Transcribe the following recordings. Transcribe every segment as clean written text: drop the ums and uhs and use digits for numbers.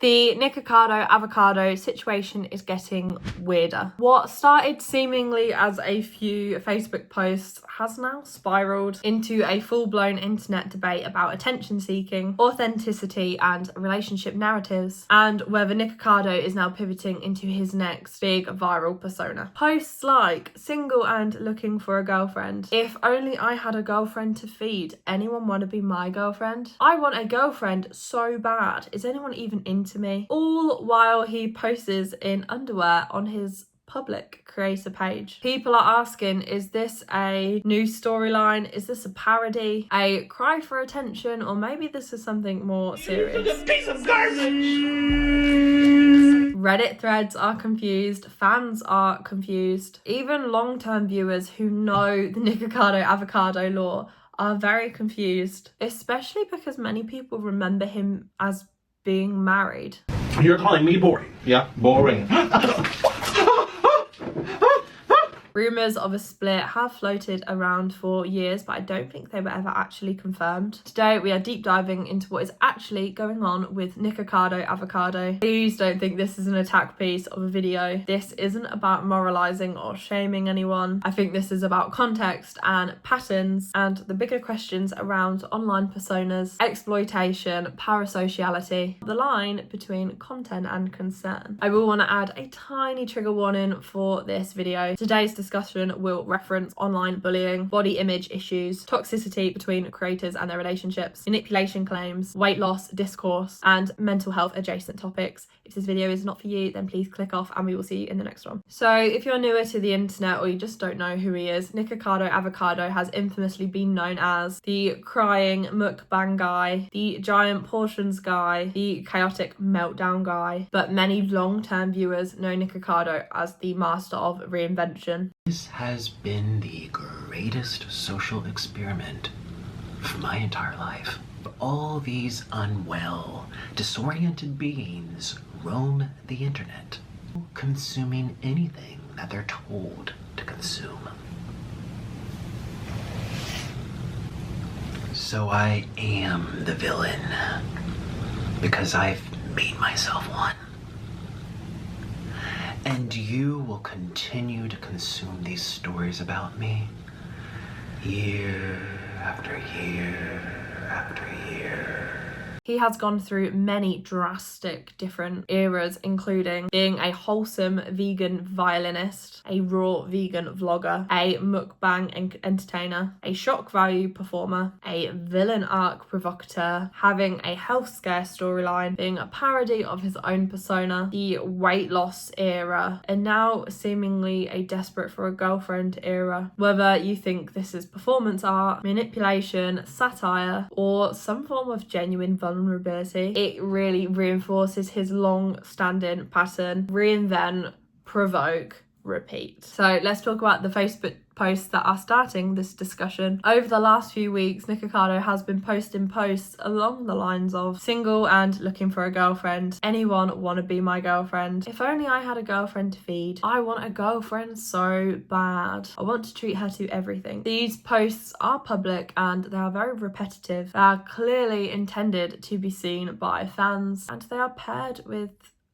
The Nikocado Avocado situation is getting weirder. What started seemingly as a few Facebook posts has now spiraled into a full-blown internet debate about attention-seeking, authenticity, and relationship narratives, and whether Nikocado is now pivoting into his next big viral persona. Posts like, single and looking for a girlfriend. If only I had a girlfriend to feed. Anyone want to be my girlfriend? I want a girlfriend so bad. Is anyone even into me? All while he poses in underwear on his public creator page. People are asking, is this a new storyline? Is this a parody? A cry for attention? Or maybe this is something more serious? This piece of garbage! Reddit threads are confused, fans are confused. Even long-term viewers who know the Nikocado Avocado lore are very confused, especially because many people remember him as being married. You're calling me boring? Yeah, boring. Rumours of a split have floated around for years, but I don't think they were ever actually confirmed. Today, we are deep diving into what is actually going on with Nikocado Avocado. Please don't think this is an attack piece of a video. This isn't about moralising or shaming anyone. I think this is about context and patterns and the bigger questions around online personas, exploitation, parasociality, the line between content and concern. I will want to add a tiny trigger warning for this video. Today's discussion will reference online bullying, body image issues, toxicity between creators and their relationships, manipulation claims, weight loss, discourse, and mental health adjacent topics. If this video is not for you, then please click off and we will see you in the next one. So if you're newer to the internet or you just don't know who he is, Nikocado Avocado has infamously been known as the crying mukbang guy, the giant portions guy, the chaotic meltdown guy, but many long-term viewers know Nikocado as the master of reinvention. This has been the greatest social experiment for my entire life. All these unwell, disoriented beings roam the internet, consuming anything that they're told to consume. So I am the villain, because I've made myself one. And you will continue to consume these stories about me, year after year after year. He has gone through many drastic different eras, including being a wholesome vegan violinist, a raw vegan vlogger, a mukbang entertainer, a shock value performer, a villain arc provocateur, having a health scare storyline, being a parody of his own persona, the weight loss era, and now seemingly a desperate for a girlfriend era. Whether you think this is performance art, manipulation, satire, or some form of genuine vulnerability, it really reinforces his long-standing pattern: reinvent, provoke, repeat. So let's talk about the Facebook posts that are starting this discussion. Over the last few weeks, Nikocado has been posting posts along the lines of single and looking for a girlfriend. Anyone want to be my girlfriend? If only I had a girlfriend to feed. I want a girlfriend so bad. I want to treat her to everything. These posts are public and they are very repetitive. They are clearly intended to be seen by fans and they are paired with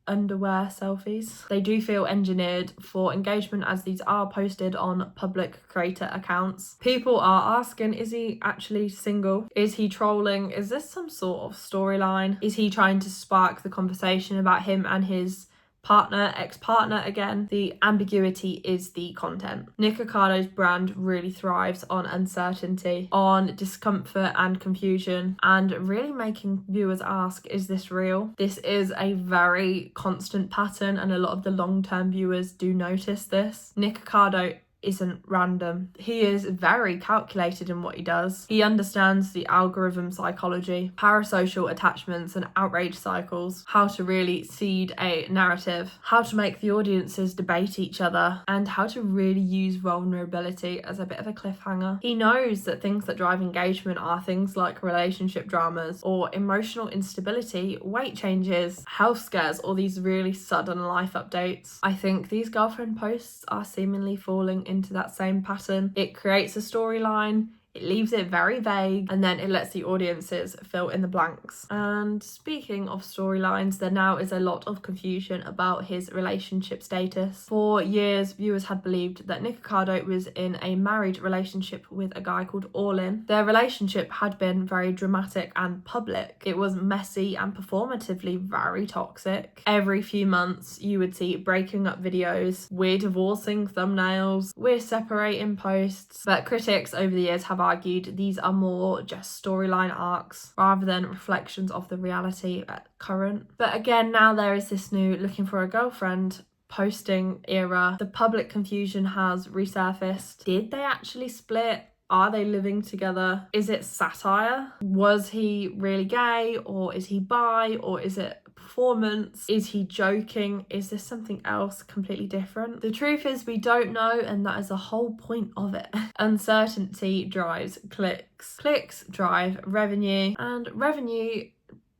underwear selfies. They do feel engineered for engagement as these are posted on public creator accounts. People are asking, is he actually single? Is he trolling? Is this some sort of storyline? Is he trying to spark the conversation about him and his partner, ex-partner again? The ambiguity is the content. Nikocado's brand really thrives on uncertainty, on discomfort and confusion, and really making viewers ask, is this real? This is a very constant pattern and a lot of the long-term viewers do notice this. Nikocado isn't random. He is very calculated in what he does. He understands the algorithm psychology, parasocial attachments and outrage cycles, how to really seed a narrative, how to make the audiences debate each other, and how to really use vulnerability as a bit of a cliffhanger. He knows that things that drive engagement are things like relationship dramas or emotional instability, weight changes, health scares, or these really sudden life updates. I think these girlfriend posts are seemingly falling into that same pattern. It creates a storyline, It leaves it very vague, and then it lets the audiences fill in the blanks. And speaking of storylines, there now is a lot of confusion about his relationship status. For years, viewers had believed that Nikocado was in a married relationship with a guy called Orlin. Their relationship had been very dramatic and public. It was messy and performatively very toxic. Every few months, you would see breaking up videos, we're divorcing thumbnails, we're separating posts. But critics over the years have argued these are more just storyline arcs rather than reflections of the reality at current. But again, now there is this new looking for a girlfriend posting era. The public confusion has resurfaced. Did they actually split? Are they living together? Is it satire? Was he really gay, or is he bi, or is it performance? Is he joking? Is this something else completely different? The truth is we don't know, and that is the whole point of it. Uncertainty drives clicks. Clicks drive revenue, and revenue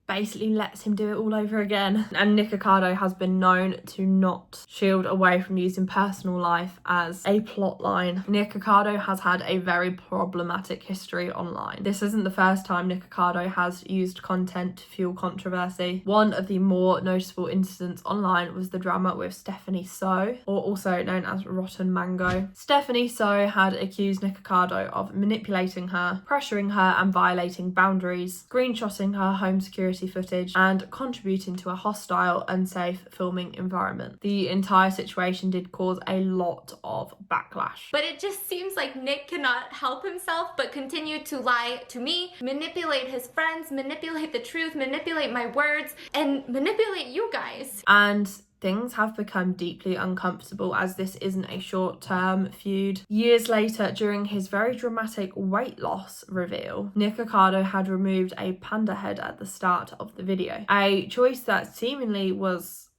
basically lets him do it all over again. And Nikocado has been known to not shield away from using personal life as a plot line. Nikocado has had a very problematic history online. This isn't the first time Nikocado has used content to fuel controversy. One of the more noticeable incidents online was the drama with Stephanie So, or also known as Rotten Mango. Stephanie So had accused Nikocado of manipulating her, pressuring her and violating boundaries, screenshotting her home security footage, and contributing to a hostile, unsafe filming environment. The entire situation did cause a lot of backlash. But it just seems like Nick cannot help himself but continue to lie to me, manipulate his friends, manipulate the truth, manipulate my words, and manipulate you guys. And things have become deeply uncomfortable, as this isn't a short-term feud. Years later, during his very dramatic weight loss reveal, Nikocado had removed a panda head at the start of the video, a choice that seemingly was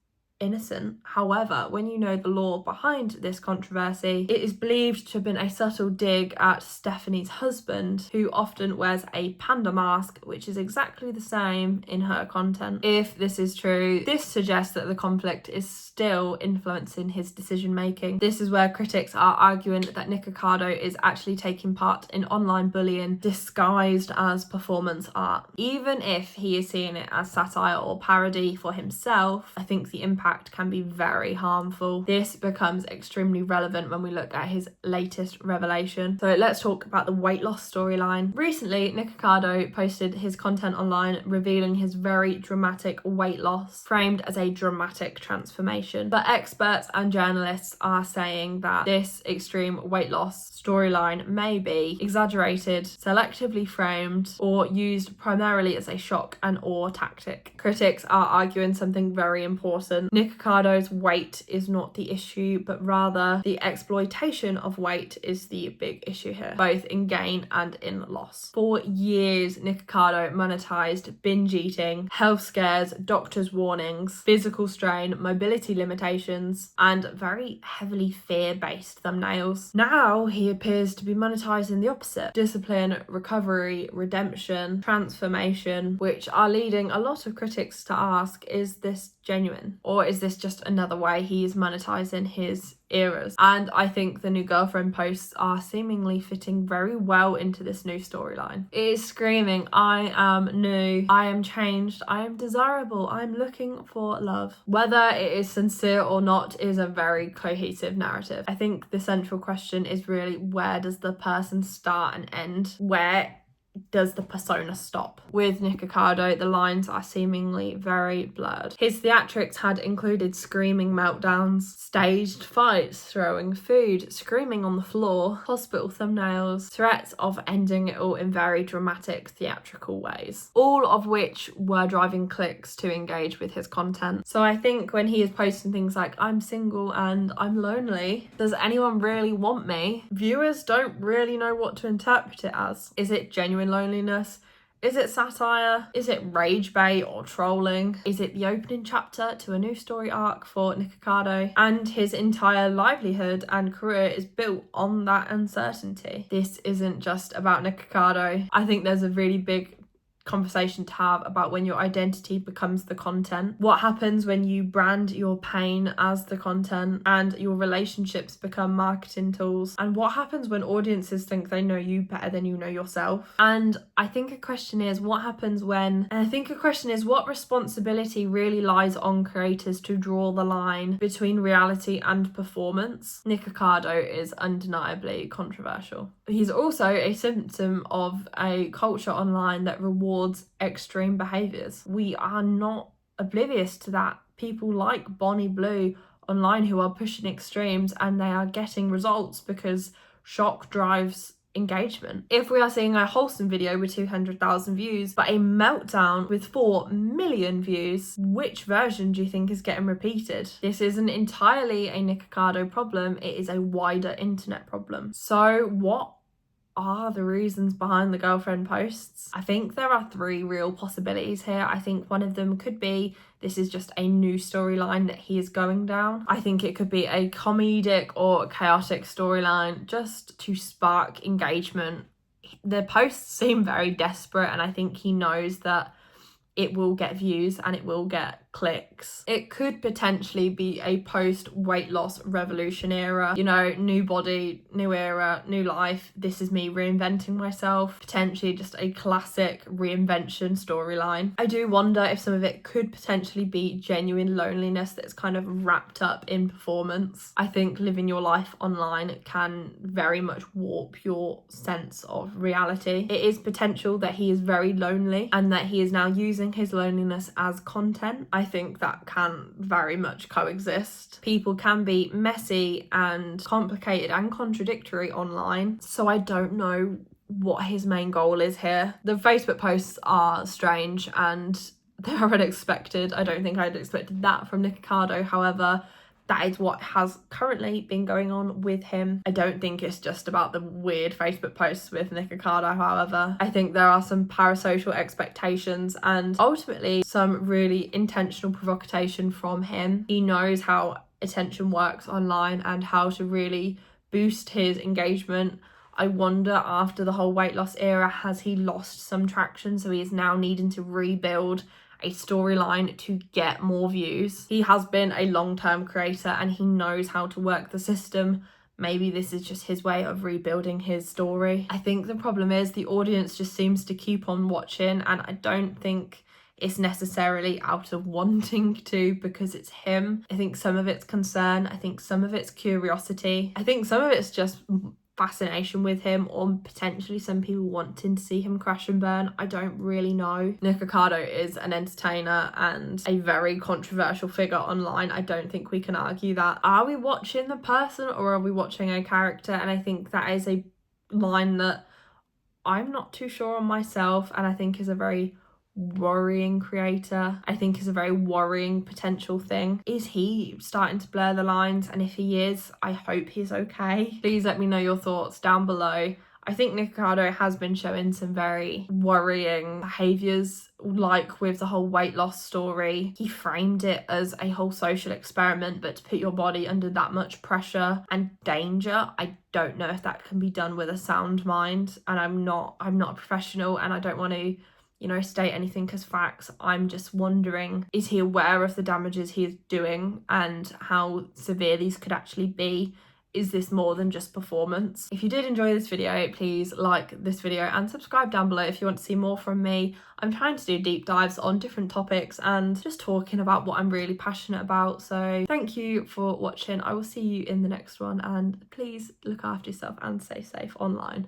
innocent. However, when you know the lore behind this controversy, it is believed to have been a subtle dig at Stephanie's husband, who often wears a panda mask, which is exactly the same in her content. If this is true, this suggests that the conflict is still influencing his decision making. This is where critics are arguing that Nikocado is actually taking part in online bullying disguised as performance art. Even if he is seeing it as satire or parody for himself, I think the impact can be very harmful. This becomes extremely relevant when we look at his latest revelation. So let's talk about the weight loss storyline. Recently, Nikocado posted his content online revealing his very dramatic weight loss, framed as a dramatic transformation. But experts and journalists are saying that this extreme weight loss storyline may be exaggerated, selectively framed, or used primarily as a shock and awe tactic. Critics are arguing something very important. Nikocado's weight is not the issue, but rather the exploitation of weight is the big issue here, both in gain and in loss. For years, Nikocado monetized binge eating, health scares, doctor's warnings, physical strain, mobility limitations, and very heavily fear-based thumbnails. Now he appears to be monetizing the opposite: discipline, recovery, redemption, transformation, which are leading a lot of critics to ask, is this genuine? Or is this just another way he's monetizing his eras? And I think the new girlfriend posts are seemingly fitting very well into this new storyline. It is screaming, I am new, I am changed, I am desirable, I'm looking for love. Whether it is sincere or not is a very cohesive narrative. I think the central question is really, where does the person start and end? Where does the persona stop? With Nikocado, the lines are seemingly very blurred. His theatrics had included screaming meltdowns, staged fights, throwing food, screaming on the floor, hospital thumbnails, threats of ending it all in very dramatic theatrical ways, all of which were driving clicks to engage with his content. So I think when he is posting things like, I'm single and I'm lonely, does anyone really want me? Viewers don't really know what to interpret it as. Is it genuine loneliness? Is it satire? Is it rage bait or trolling? Is it the opening chapter to a new story arc for Nikocado? And his entire livelihood and career is built on that uncertainty. This isn't just about Nikocado. I think there's a really big conversation to have about when your identity becomes the content. What happens when you brand your pain as the content and your relationships become marketing tools? And what happens when audiences think they know you better than you know yourself? And I think a question is what responsibility really lies on creators to draw the line between reality and performance? Nikocado is undeniably controversial. He's also a symptom of a culture online that rewards extreme behaviours. We are not oblivious to that. People like Bonnie Blue online who are pushing extremes, and they are getting results because shock drives engagement. If we are seeing a wholesome video with 200,000 views but a meltdown with 4 million views, which version do you think is getting repeated? This isn't entirely a Nikocado problem, it is a wider internet problem. So what are the reasons behind the girlfriend posts? I think there are 3 real possibilities here. I think one of them could be this is just a new storyline that he is going down. I think it could be a comedic or chaotic storyline just to spark engagement. The posts seem very desperate, and I think he knows that it will get views and it will get clicks. It could potentially be a post-weight loss revolution era, you know, new body, new era, new life, this is me reinventing myself, potentially just a classic reinvention storyline. I do wonder if some of it could potentially be genuine loneliness that's kind of wrapped up in performance. I think living your life online can very much warp your sense of reality. It is potential that he is very lonely and that he is now using his loneliness as content. I think that can very much coexist. People can be messy and complicated and contradictory online, so I don't know what his main goal is here. The Facebook posts are strange and they are unexpected. I don't think I'd expected that from Nikocado. However, that is what has currently been going on with him. I don't think it's just about the weird Facebook posts with Nikocado, however. I think there are some parasocial expectations and ultimately some really intentional provocation from him. He knows how attention works online and how to really boost his engagement. I wonder, after the whole weight loss era, has he lost some traction, so he is now needing to rebuild a storyline to get more views? He has been a long-term creator and he knows how to work the system. Maybe this is just his way of rebuilding his story. I think the problem is the audience just seems to keep on watching, and I don't think it's necessarily out of wanting to because it's him. I think some of it's concern, I think some of it's curiosity, I think some of it's just fascination with him, or potentially some people wanting to see him crash and burn. I don't really know. Nikocado is an entertainer and a very controversial figure online. I don't think we can argue that. Are we watching the person or are we watching a character? And I think that is a line that I'm not too sure on myself, and I think is a very worrying creator. I think is a very worrying potential thing. Is he starting to blur the lines? And if he is, I hope he's okay. Please let me know your thoughts down below. I think Nikocado has been showing some very worrying behaviours, like with the whole weight loss story. He framed it as a whole social experiment, but to put your body under that much pressure and danger, I don't know if that can be done with a sound mind. And I'm not a professional, and I don't want to, you know, state anything as facts. I'm just wondering, is he aware of the damages he is doing and how severe these could actually be? Is this more than just performance? If you did enjoy this video, please like this video and subscribe down below if you want to see more from me. I'm trying to do deep dives on different topics and just talking about what I'm really passionate about. So thank you for watching. I will see you in the next one, and please look after yourself and stay safe online.